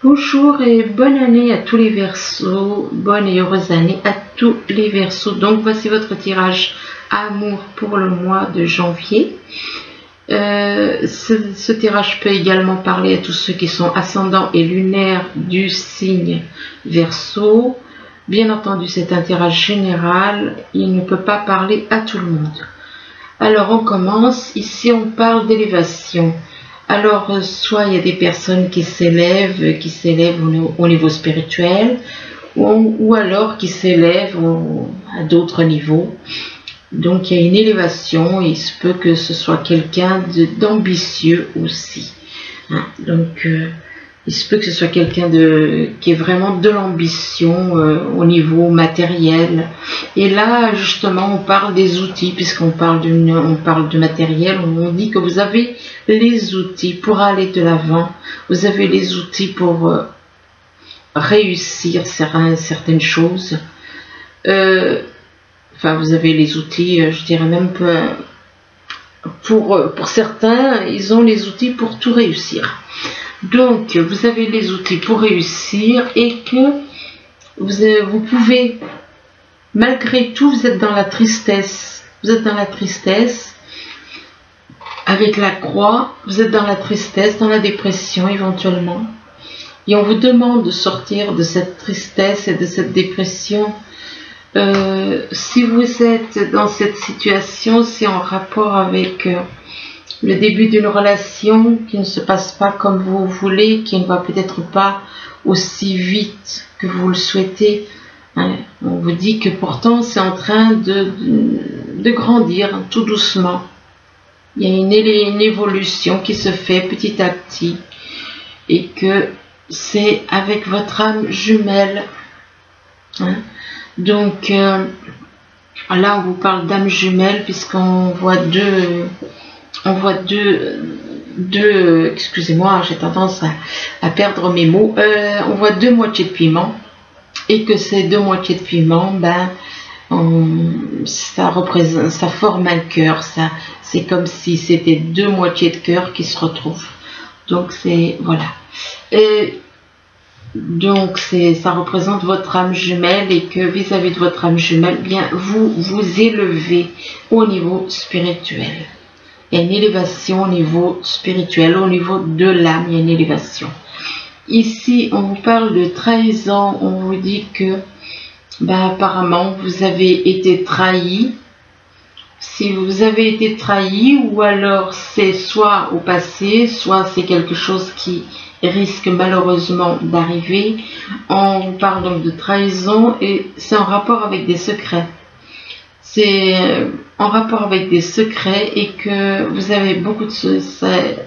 Bonjour et bonne année à tous les Verseaux, bonne et heureuse année à tous les Verseaux. Donc voici votre tirage amour pour le mois de janvier. Ce tirage peut également parler à tous ceux qui sont ascendants et lunaires du signe Verseau. Bien entendu, c'est un tirage général, il ne peut pas parler à tout le monde. Alors on commence, ici on parle d'élévation. Alors, soit il y a des personnes qui s'élèvent au niveau spirituel, ou alors qui s'élèvent à d'autres niveaux. Donc, il y a une élévation, et il se peut que ce soit quelqu'un d'ambitieux aussi. Hein. Donc, il se peut que ce soit quelqu'un qui ait vraiment de l'ambition au niveau matériel. Et là, justement, on parle des outils, puisqu'on parle de matériel. On dit que vous avez les outils pour aller de l'avant. Vous avez les outils pour réussir certaines choses. Enfin, vous avez les outils, je dirais même pour certains, ils ont les outils pour tout réussir. Donc, vous avez les outils pour réussir et que vous pouvez, malgré tout, vous êtes dans la tristesse. Vous êtes dans la tristesse avec la croix, vous êtes dans la tristesse, dans la dépression éventuellement. Et on vous demande de sortir de cette tristesse et de cette dépression. Si vous êtes dans cette situation, c'est en rapport avec le début d'une relation qui ne se passe pas comme vous voulez, qui ne va peut-être pas aussi vite que vous le souhaitez. Hein. On vous dit que pourtant c'est en train de grandir tout doucement. Il y a une évolution qui se fait petit à petit et que c'est avec votre âme jumelle. Hein. Donc là on vous parle d'âme jumelle puisqu'on voit excusez-moi, j'ai tendance à perdre mes mots. On voit deux moitiés de piment et que ces deux moitiés de piment, ça forme un cœur. C'est comme si c'était deux moitiés de cœur qui se retrouvent. Donc c'est voilà. Donc ça représente votre âme jumelle et que vis-à-vis de votre âme jumelle, bien vous vous élevez au niveau spirituel. Il y a une élévation au niveau spirituel, au niveau de l'âme, il y a une élévation. Ici, on vous parle de trahison, on vous dit que apparemment vous avez été trahi. Si vous avez été trahi, ou alors c'est soit au passé, soit c'est quelque chose qui risque malheureusement d'arriver. On vous parle donc de trahison et c'est en rapport avec des secrets. C'est en rapport avec des secrets et que vous avez beaucoup de choses, c'est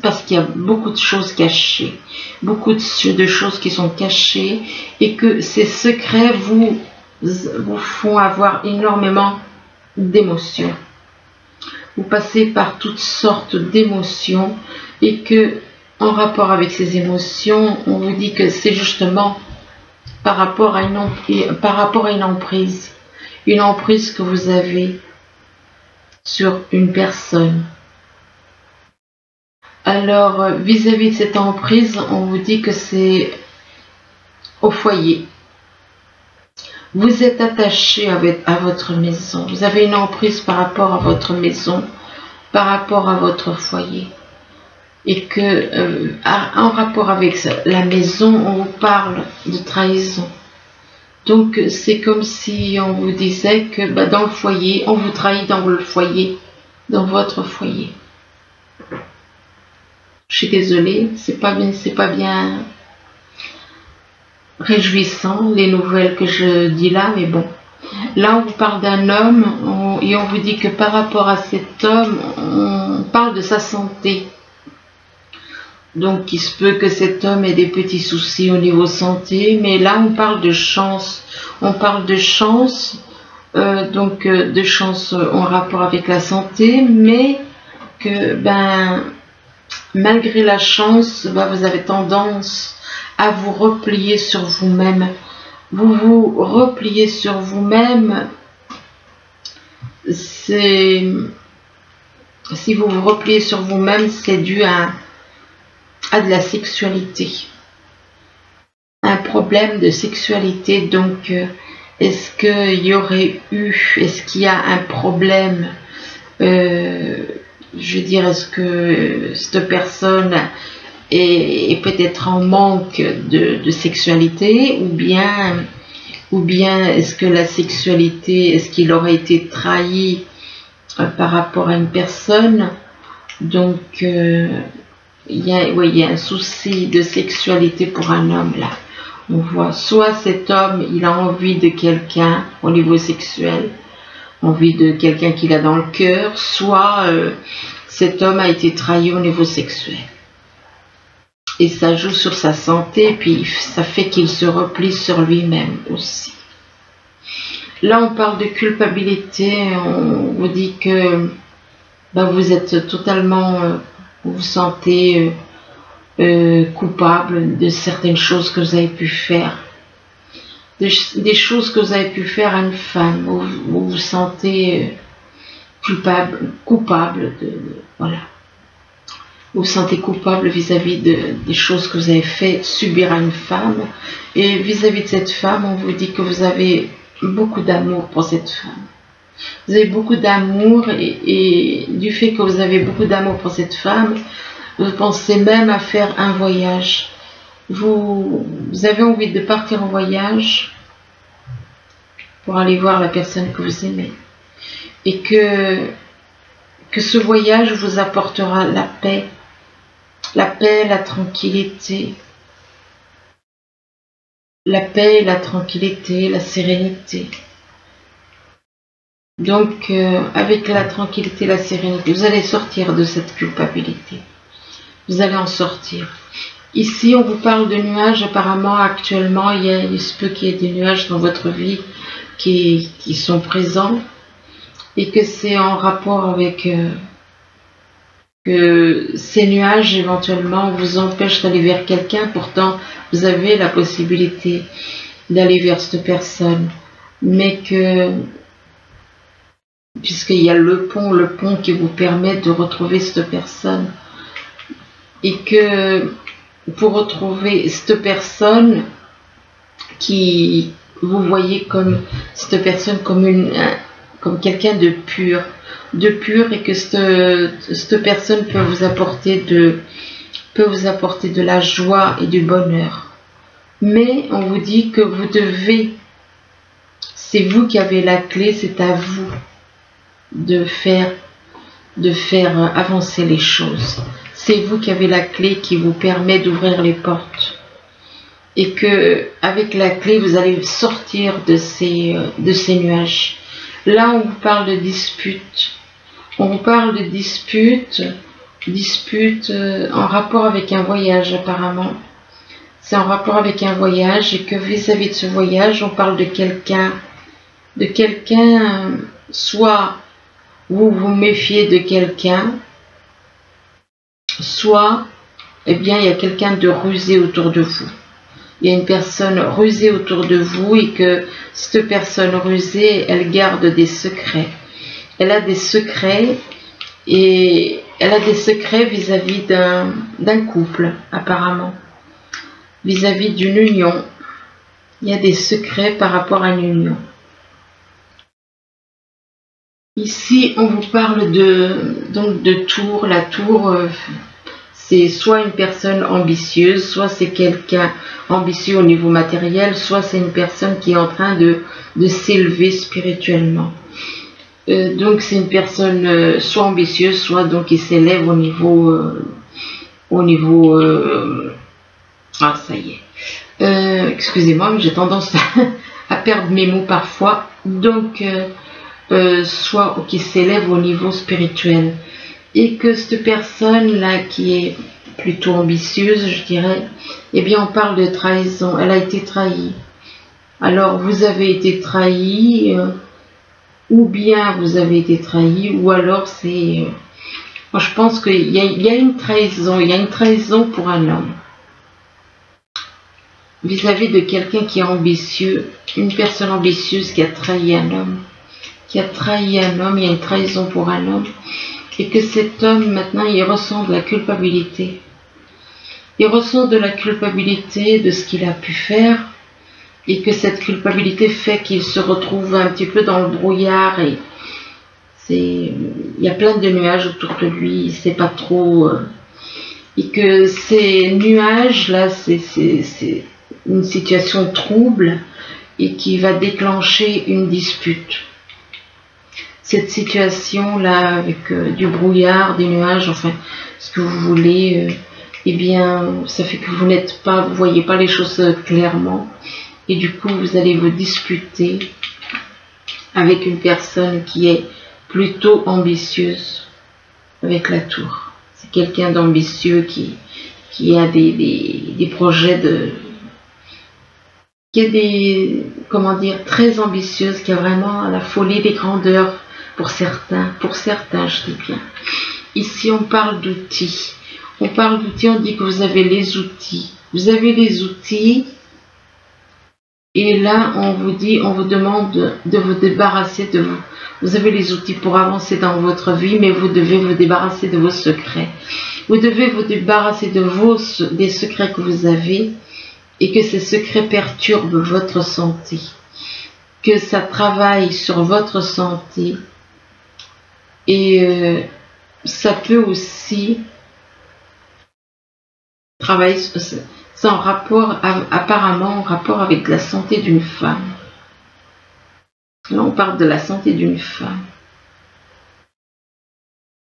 parce qu'il y a beaucoup de choses cachées, beaucoup de choses qui sont cachées et que ces secrets vous font avoir énormément d'émotions. Vous passez par toutes sortes d'émotions et que en rapport avec ces émotions, on vous dit que c'est justement par rapport à une emprise. Une emprise que vous avez sur une personne. Alors, vis-à-vis de cette emprise, on vous dit que c'est au foyer. Vous êtes attaché à votre maison. Vous avez une emprise par rapport à votre maison, par rapport à votre foyer. Et que, en rapport avec la maison, on vous parle de trahison. Donc, c'est comme si on vous disait que dans le foyer, on vous trahit dans le foyer, dans votre foyer. Je suis désolée, c'est pas bien réjouissant les nouvelles que je dis là, mais bon. Là, on vous parle d'un homme et on vous dit que par rapport à cet homme, on parle de sa santé. Donc, il se peut que cet homme ait des petits soucis au niveau santé, mais là, on parle de chance. On parle de chance, de chance en rapport avec la santé, mais que, malgré la chance, vous avez tendance à vous replier sur vous-même. Vous vous repliez sur vous-même. Si vous vous repliez sur vous-même, c'est dû à de la sexualité. un problème de sexualité. Donc, est-ce qu'il y aurait eu, est-ce qu'il y a un problème, je veux dire, est-ce que cette personne est peut-être en manque de sexualité, ou bien est-ce que la sexualité, est-ce qu'il aurait été trahi par rapport à une personne? Donc, il y a un souci de sexualité pour un homme là. On voit soit cet homme, il a envie de quelqu'un au niveau sexuel, envie de quelqu'un qu'il a dans le cœur, soit cet homme a été trahi au niveau sexuel. Et ça joue sur sa santé, puis ça fait qu'il se replie sur lui-même aussi. Là, on parle de culpabilité, on vous dit que vous êtes totalement, vous vous sentez coupable de certaines choses que vous avez pu faire. Des choses que vous avez pu faire à une femme, vous vous sentez coupable voilà. Vous vous sentez coupable vis-à-vis des choses que vous avez fait subir à une femme. Et vis-à-vis de cette femme, on vous dit que vous avez beaucoup d'amour pour cette femme. Vous avez beaucoup d'amour et du fait que vous avez beaucoup d'amour pour cette femme, vous pensez même à faire un voyage. Vous avez envie de partir en voyage pour aller voir la personne que vous aimez. Et que ce voyage vous apportera la paix, la tranquillité. La paix, la tranquillité, la sérénité. Donc, avec la tranquillité, la sérénité, vous allez sortir de cette culpabilité. Vous allez en sortir. Ici, on vous parle de nuages. Apparemment, actuellement, il se peut qu'il y ait des nuages dans votre vie qui sont présents et que c'est en rapport avec que ces nuages éventuellement vous empêchent d'aller vers quelqu'un. Pourtant, vous avez la possibilité d'aller vers cette personne, mais que puisqu'il y a le pont qui vous permet de retrouver cette personne, et que pour retrouver cette personne qui vous voyez comme cette personne comme quelqu'un de pur, et que cette personne peut vous apporter de la joie et du bonheur. Mais on vous dit que vous devez, c'est vous qui avez la clé, c'est à vous de faire avancer les choses. C'est vous qui avez la clé qui vous permet d'ouvrir les portes. Et que avec la clé, vous allez sortir de ces nuages. Là, on vous parle de disputes. On vous parle de disputes en rapport avec un voyage apparemment. C'est en rapport avec un voyage et que vis-à-vis de ce voyage, on parle de quelqu'un, soit vous vous méfiez de quelqu'un, soit, il y a quelqu'un de rusé autour de vous. Il y a une personne rusée autour de vous et que cette personne rusée, elle garde des secrets. Elle a des secrets et elle a des secrets vis-à-vis d'un couple, apparemment. Vis-à-vis d'une union. Il y a des secrets par rapport à une union. Ici, on vous parle de tour. La tour, c'est soit une personne ambitieuse, soit c'est quelqu'un ambitieux au niveau matériel, soit c'est une personne qui est en train de s'élever spirituellement. Donc c'est une personne soit ambitieuse, soit donc qui s'élève au niveau ah ça y est. Excusez-moi, mais j'ai tendance à perdre mes mots parfois. Donc soit qui s'élève au niveau spirituel. Et que cette personne-là qui est plutôt ambitieuse, je dirais, on parle de trahison. Elle a été trahie. Alors, vous avez été trahi, ou bien vous avez été trahi, ou alors c'est... moi, je pense qu'il y a une trahison. Il y a une trahison pour un homme. Vis-à-vis de quelqu'un qui est ambitieux, une personne ambitieuse qui a trahi un homme. Il y a une trahison pour un homme. Et que cet homme, maintenant, il ressent de la culpabilité. Il ressent de la culpabilité de ce qu'il a pu faire et que cette culpabilité fait qu'il se retrouve un petit peu dans le brouillard et il y a plein de nuages autour de lui, il ne sait pas trop. Et que ces nuages-là, c'est une situation trouble et qui va déclencher une dispute. Cette situation-là, avec du brouillard, des nuages, enfin, ce que vous voulez, eh bien, ça fait que vous voyez pas les choses clairement. Et du coup, vous allez vous disputer avec une personne qui est plutôt ambitieuse avec la tour. C'est quelqu'un d'ambitieux qui a des projets qui a comment dire, très ambitieuse, qui a vraiment la folie des grandeurs pour certains, je dis bien. Ici, on parle d'outils. On parle d'outils, on dit que vous avez les outils. Vous avez les outils. Et là, on vous demande de vous débarrasser de vous. Vous avez les outils pour avancer dans votre vie, mais vous devez vous débarrasser de vos secrets. Vous devez vous débarrasser des secrets que vous avez et que ces secrets perturbent votre santé. Que ça travaille sur votre santé. Et ça peut aussi travailler sur c'est en rapport, apparemment en rapport avec la santé d'une femme. Là, on parle de la santé d'une femme.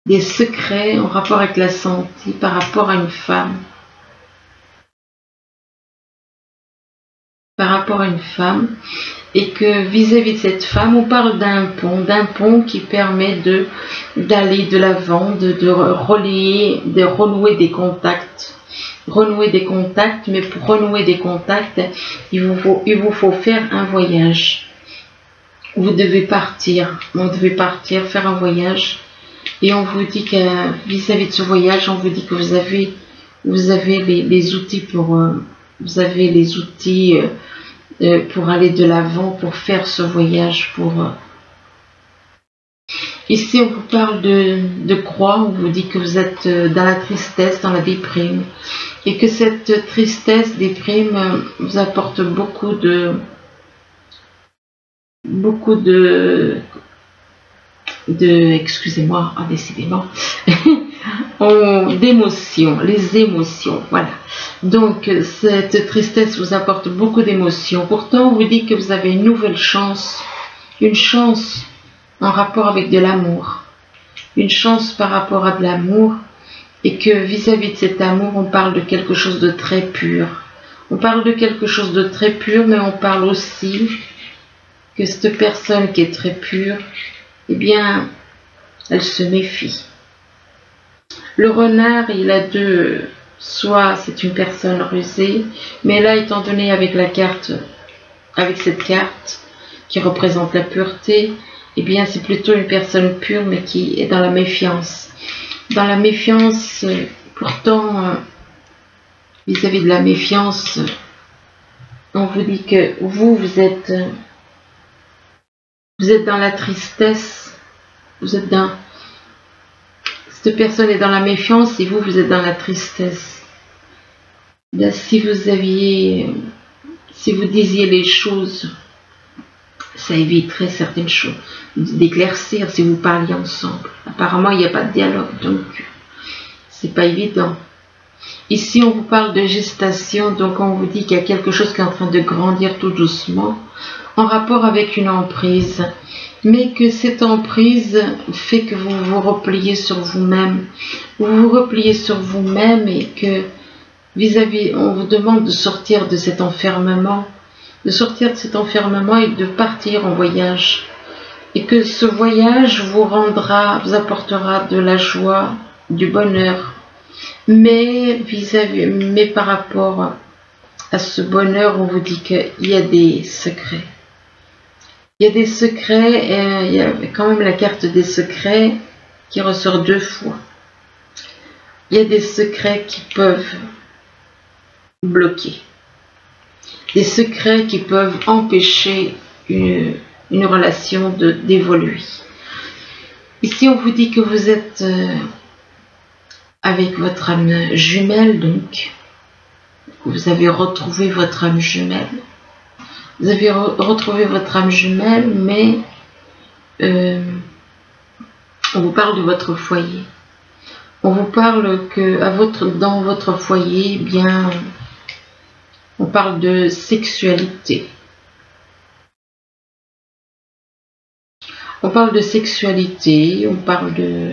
Des secrets en rapport avec la santé par rapport à une femme. Par rapport à une femme. Et que vis-à-vis de cette femme, on parle d'un pont qui permet d'aller de l'avant, de relayer, de renouer des contacts. Renouer des contacts, mais pour renouer des contacts, il vous faut faire un voyage. Vous devez partir, faire un voyage, et on vous dit que vis-à-vis de ce voyage, on vous dit que vous avez les outils pour aller de l'avant, pour faire ce voyage, Ici, on vous parle de croix, on vous dit que vous êtes dans la tristesse, dans la déprime, et que cette tristesse, déprime, vous apporte beaucoup excusez-moi, décidément, d'émotions, les émotions, voilà. Donc, cette tristesse vous apporte beaucoup d'émotions. Pourtant, on vous dit que vous avez une nouvelle chance, une chance en rapport avec de l'amour, une chance par rapport à de l'amour, et que vis-à-vis de cet amour, on parle de quelque chose de très pur. On parle de quelque chose de très pur, mais on parle aussi que cette personne qui est très pure, eh bien, elle se méfie. Le renard, il a soit c'est une personne rusée, mais là, étant donné avec cette carte qui représente la pureté, eh bien, c'est plutôt une personne pure, mais qui est dans la méfiance. Dans la méfiance, pourtant, vis-à-vis de la méfiance, on vous dit que vous êtes dans la tristesse, cette personne est dans la méfiance et vous êtes dans la tristesse. Là, si vous disiez les choses, ça éviterait certaines choses, d'éclaircir si vous parliez ensemble. Apparemment, il n'y a pas de dialogue, donc c'est pas évident. Ici, on vous parle de gestation, donc on vous dit qu'il y a quelque chose qui est en train de grandir tout doucement, en rapport avec une emprise, mais que cette emprise fait que vous vous repliez sur vous-même. Vous vous repliez sur vous-même et que on vous demande de sortir de cet enfermement, et de partir en voyage. Et que ce voyage vous apportera de la joie, du bonheur. Mais par rapport à ce bonheur, on vous dit qu'il y a des secrets. Il y a des secrets, il y a quand même la carte des secrets qui ressort 2 fois. Il y a des secrets qui peuvent bloquer. Des secrets qui peuvent empêcher une relation d'évoluer. Ici, on vous dit que vous êtes avec votre âme jumelle, donc, vous avez retrouvé votre âme jumelle. Vous avez retrouvé votre âme jumelle, mais on vous parle de votre foyer. On vous parle que dans votre foyer, eh bien, on parle de sexualité. On parle de sexualité, on parle de...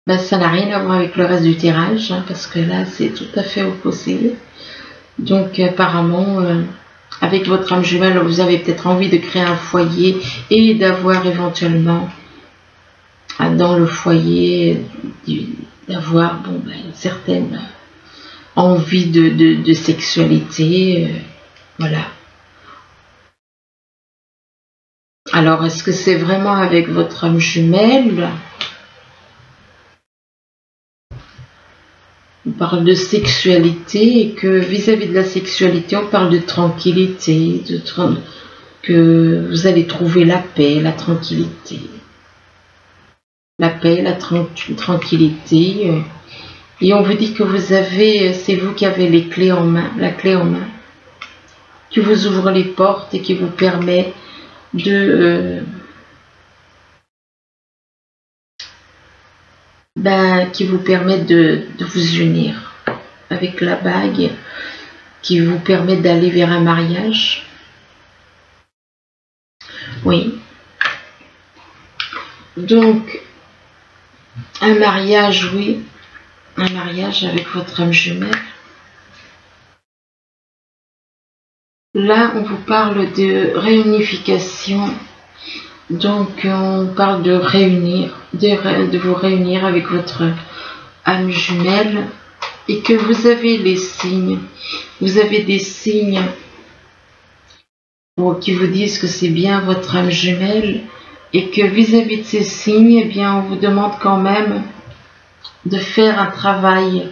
Ben, ça n'a rien à voir avec le reste du tirage, hein, parce que là, c'est tout à fait opposé. Donc, apparemment, avec votre âme jumelle, vous avez peut-être envie de créer un foyer et d'avoir éventuellement, dans le foyer, d'avoir une certaine envie de sexualité. Voilà. Alors, est-ce que c'est vraiment avec votre âme jumelle? On parle de sexualité et que vis-à-vis de la sexualité, on parle de tranquillité, que vous allez trouver la paix, la tranquillité. La paix, la tranquillité. Et on vous dit que c'est vous qui avez les clés en main, la clé en main, qui vous ouvre les portes et qui vous permet de vous unir avec la bague, qui vous permet d'aller vers un mariage. Oui. Donc, un mariage, oui. Un mariage avec votre âme jumelle. Là, on vous parle de réunification. Donc, on parle de de vous réunir avec votre âme jumelle et que vous avez les signes. Vous avez des signes qui vous disent que c'est bien votre âme jumelle et que vis-à-vis de ces signes, eh bien, on vous demande quand même de faire un travail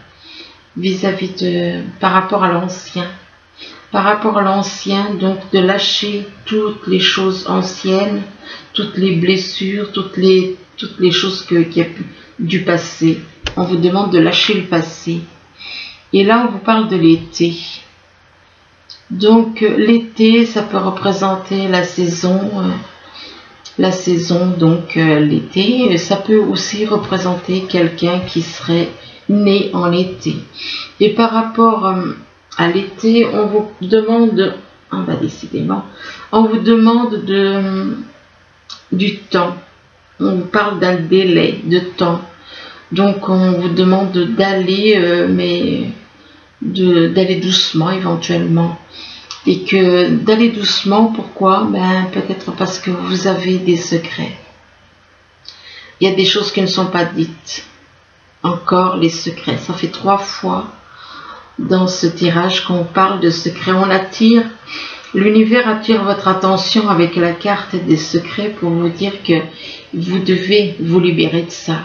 par rapport à l'ancien. Par rapport à l'ancien, donc de lâcher toutes les choses anciennes, toutes les blessures, toutes les choses du passé. On vous demande de lâcher le passé. Et là, on vous parle de l'été. Donc, l'été, ça peut représenter la saison. Donc l'été, ça peut aussi représenter quelqu'un qui serait né en été. Et par rapport à l'été, on vous demande, décidément, on vous demande du temps. On vous parle d'un délai de temps. Donc on vous demande d'aller, d'aller doucement éventuellement. Et que d'aller doucement, pourquoi? Peut-être parce que vous avez des secrets. Il y a des choses qui ne sont pas dites. Encore les secrets. Ça fait 3 fois dans ce tirage qu'on parle de secrets. L'univers attire votre attention avec la carte des secrets pour vous dire que vous devez vous libérer de ça.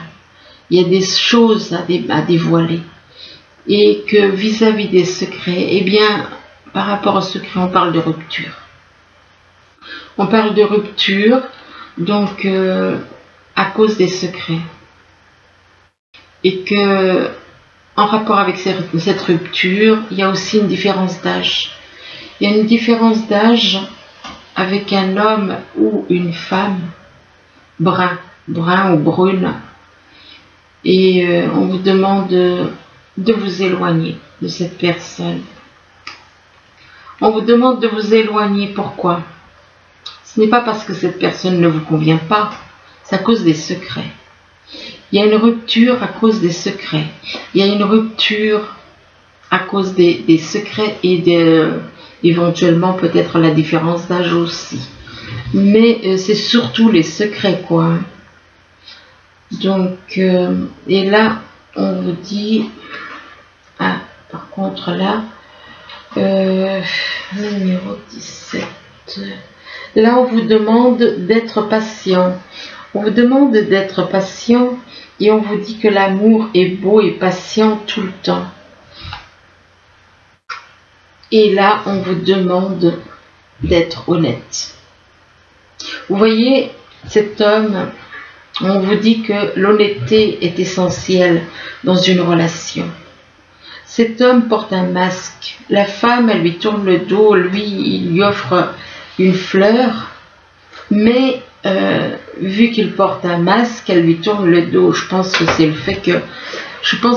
Il y a des choses à dévoiler. Et que vis-à-vis des secrets, eh bien, par rapport au secret, on parle de rupture. On parle de rupture, donc à cause des secrets. Et que, en rapport avec cette rupture, il y a aussi une différence d'âge. Il y a une différence d'âge avec un homme ou une femme, brun ou brune. Et on vous demande de vous éloigner de cette personne. On vous demande de vous éloigner. Pourquoi? Ce n'est pas parce que cette personne ne vous convient pas, c'est à cause des secrets. Il y a une rupture à cause des secrets. Il y a une rupture à cause des secrets et éventuellement peut-être la différence d'âge aussi. Mais c'est surtout les secrets, quoi. Donc, et là, on vous dit... Ah, par contre, là... numéro 17. Là, on vous demande d'être patient. On vous demande d'être patient et on vous dit que l'amour est beau et patient tout le temps. Et là, on vous demande d'être honnête. Vous voyez, cet homme, on vous dit que l'honnêteté est essentielle dans une relation. cet homme porte un masque. La femme, elle lui tourne le dos, lui, il lui offre une fleur, mais vu qu'il porte un masque, elle lui tourne le dos. Je pense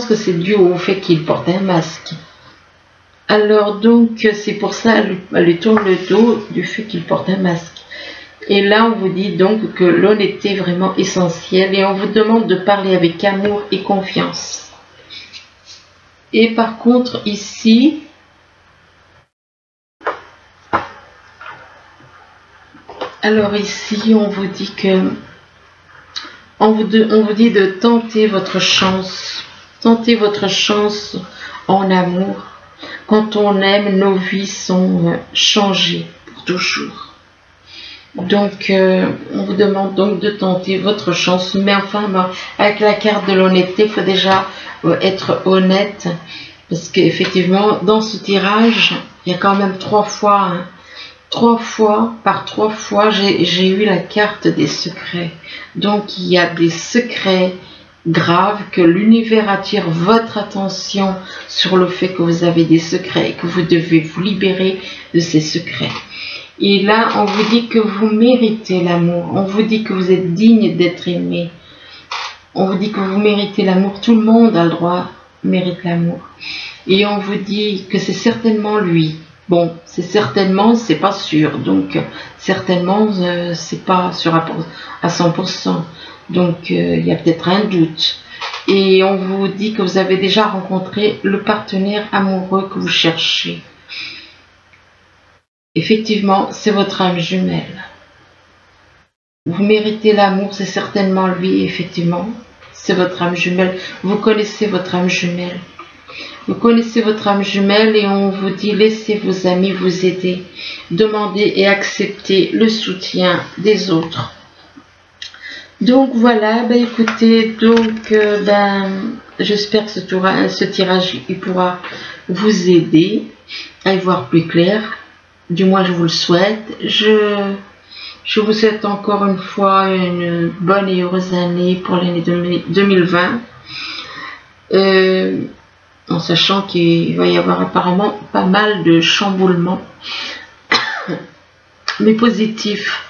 que c'est dû au fait qu'il porte un masque. Alors donc, c'est pour ça elle lui tourne le dos du fait qu'il porte un masque. Et là, on vous dit donc que l'honnêteté est vraiment essentielle et on vous demande de parler avec amour et confiance. Et par contre, ici, alors ici, on vous dit que on vous dit de tenter votre chance. Tentez votre chance en amour. Quand on aime, nos vies sont changées pour toujours. Donc, on vous demande donc de tenter votre chance. Mais enfin, avec la carte de l'honnêteté, il faut déjà être honnête. Parce qu'effectivement, dans ce tirage, il y a quand même 3 fois... Par trois fois, j'ai eu la carte des secrets. Donc, il y a des secrets graves que l'univers attire votre attention sur le fait que vous avez des secrets et que vous devez vous libérer de ces secrets. Et là, on vous dit que vous méritez l'amour. On vous dit que vous êtes digne d'être aimé. On vous dit que vous méritez l'amour. Tout le monde a le droit, mérite l'amour. Et on vous dit que c'est certainement lui. Bon, c'est certainement, c'est pas sûr. Donc, certainement, c'est pas sûr à 100%. Donc, il y a peut-être un doute. Et on vous dit que vous avez déjà rencontré le partenaire amoureux que vous cherchez. Effectivement, c'est votre âme jumelle. Vous méritez l'amour, c'est certainement lui, effectivement. C'est votre âme jumelle. Vous connaissez votre âme jumelle. Vous connaissez votre âme jumelle et on vous dit laissez vos amis vous aider. Demandez et acceptez le soutien des autres. Donc voilà, écoutez, j'espère que ce tirage il pourra vous aider à y voir plus clair. Du moins je vous le souhaite. Je vous souhaite encore une fois une bonne et heureuse année pour l'année 2020. En sachant qu'il va y avoir apparemment pas mal de chamboulements, mais positifs.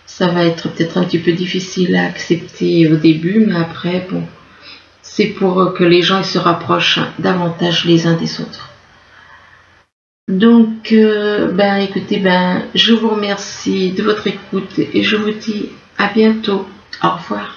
Ça va être peut-être un petit peu difficile à accepter au début, mais après, bon, c'est pour que les gens se rapprochent davantage les uns des autres. Donc, écoutez, je vous remercie de votre écoute et je vous dis à bientôt. Au revoir.